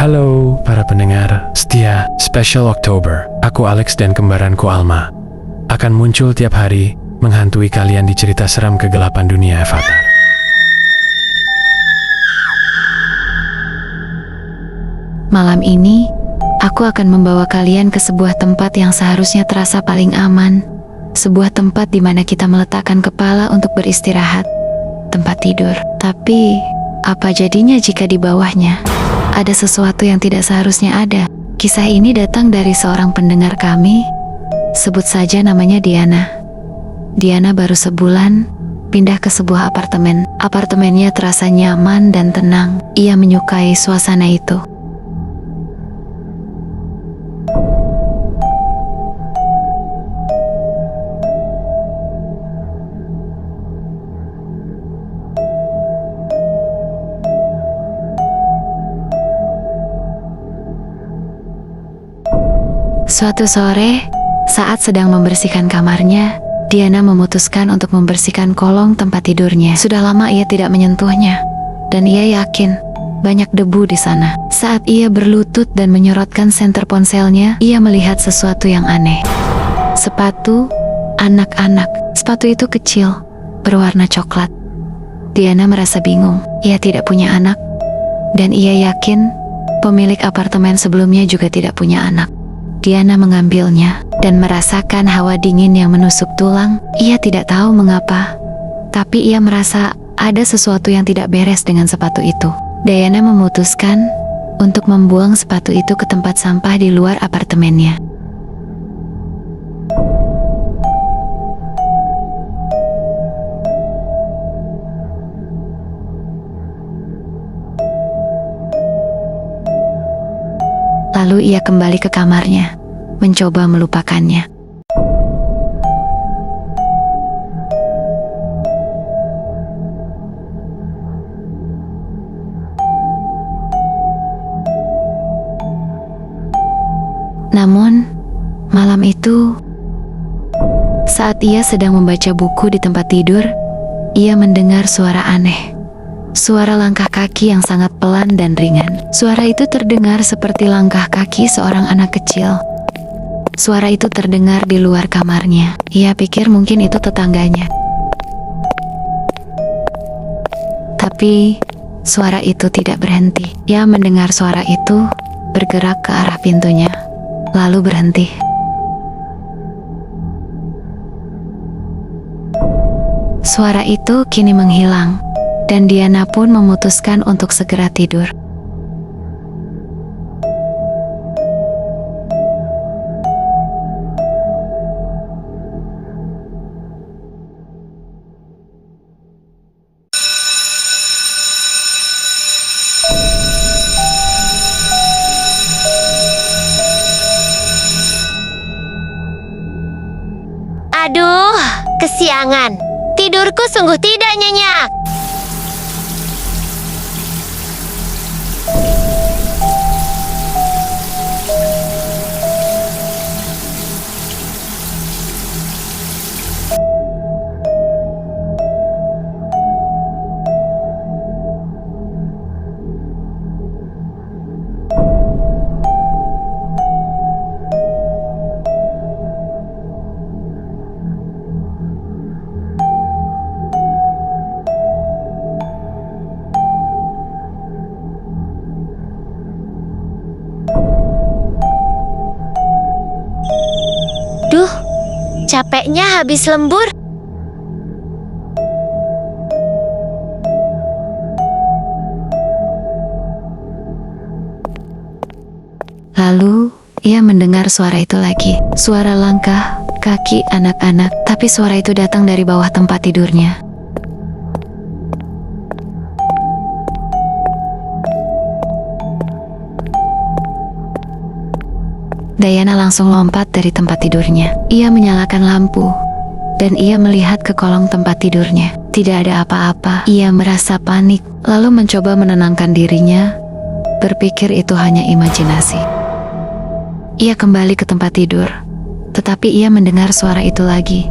Halo para pendengar setia Special October. Aku Alex dan kembaranku Alma akan muncul tiap hari menghantui kalian di cerita seram kegelapan dunia Avatar. Malam ini, aku akan membawa kalian ke sebuah tempat yang seharusnya terasa paling aman. Sebuah tempat di mana kita meletakkan kepala untuk beristirahat. Tempat tidur. Tapi, apa jadinya jika di bawahnya ada sesuatu yang tidak seharusnya ada? Kisah ini datang dari seorang pendengar kami. Sebut saja namanya Diana. Diana baru sebulan pindah ke sebuah apartemen. Apartemennya terasa nyaman dan tenang. Ia menyukai suasana itu. Suatu sore, saat sedang membersihkan kamarnya, Diana memutuskan untuk membersihkan kolong tempat tidurnya. Sudah lama ia tidak menyentuhnya, dan ia yakin banyak debu di sana. Saat ia berlutut dan menyorotkan senter ponselnya, ia melihat sesuatu yang aneh. Sepatu anak-anak. Sepatu itu kecil, berwarna coklat. Diana merasa bingung. Ia tidak punya anak, dan ia yakin pemilik apartemen sebelumnya juga tidak punya anak. Diana mengambilnya dan merasakan hawa dingin yang menusuk tulang. Ia tidak tahu mengapa, tapi ia merasa ada sesuatu yang tidak beres dengan sepatu itu. Diana memutuskan untuk membuang sepatu itu ke tempat sampah di luar apartemennya. Lalu ia kembali ke kamarnya, mencoba melupakannya. Namun, malam itu, saat ia sedang membaca buku di tempat tidur, ia mendengar suara aneh. Suara langkah kaki yang sangat pelan dan ringan. Suara itu terdengar seperti langkah kaki seorang anak kecil. Suara itu terdengar di luar kamarnya. Ia pikir mungkin itu tetangganya. Tapi, suara itu tidak berhenti. Ia mendengar suara itu bergerak ke arah pintunya, lalu berhenti. Suara itu kini menghilang. Dan Diana pun memutuskan untuk segera tidur. Aduh, kesiangan. Tidurku sungguh tidak nyenyak. Duh, capeknya habis lembur. Lalu, ia mendengar suara itu lagi. Suara langkah kaki anak-anak, tapi suara itu datang dari bawah tempat tidurnya. Diana langsung lompat dari tempat tidurnya. Ia menyalakan lampu, dan ia melihat ke kolong tempat tidurnya. Tidak ada apa-apa. Ia merasa panik, lalu mencoba menenangkan dirinya, berpikir itu hanya imajinasi. Ia kembali ke tempat tidur, tetapi ia mendengar suara itu lagi.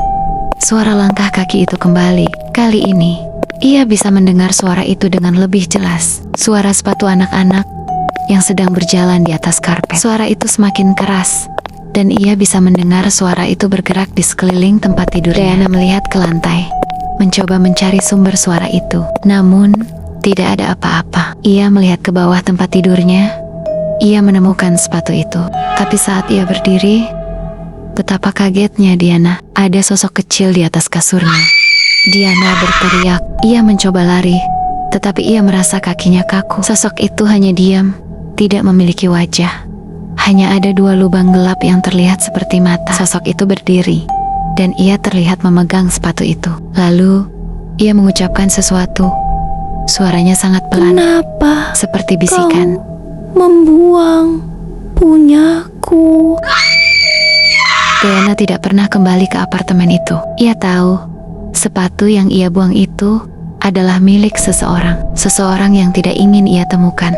Suara langkah kaki itu kembali. Kali ini, ia bisa mendengar suara itu dengan lebih jelas. Suara sepatu anak-anak, yang sedang berjalan di atas karpet. Suara itu semakin keras, dan ia bisa mendengar suara itu bergerak di sekeliling tempat tidur. Diana melihat ke lantai, mencoba mencari sumber suara itu. Namun, tidak ada apa-apa. Ia melihat ke bawah tempat tidurnya. Ia menemukan sepatu itu. Tapi saat ia berdiri, betapa kagetnya Diana. Ada sosok kecil di atas kasurnya. Diana berteriak. Ia mencoba lari, tetapi ia merasa kakinya kaku. Sosok itu hanya diam, tidak memiliki wajah. Hanya ada 2 lubang gelap yang terlihat seperti mata. Sosok itu berdiri, dan ia terlihat memegang sepatu itu. Lalu, ia mengucapkan sesuatu. Suaranya sangat pelan, Kenapa seperti bisikan. membuang punyaku? Diana tidak pernah kembali ke apartemen itu. Ia tahu, sepatu yang ia buang itu adalah milik seseorang. Seseorang yang tidak ingin ia temukan.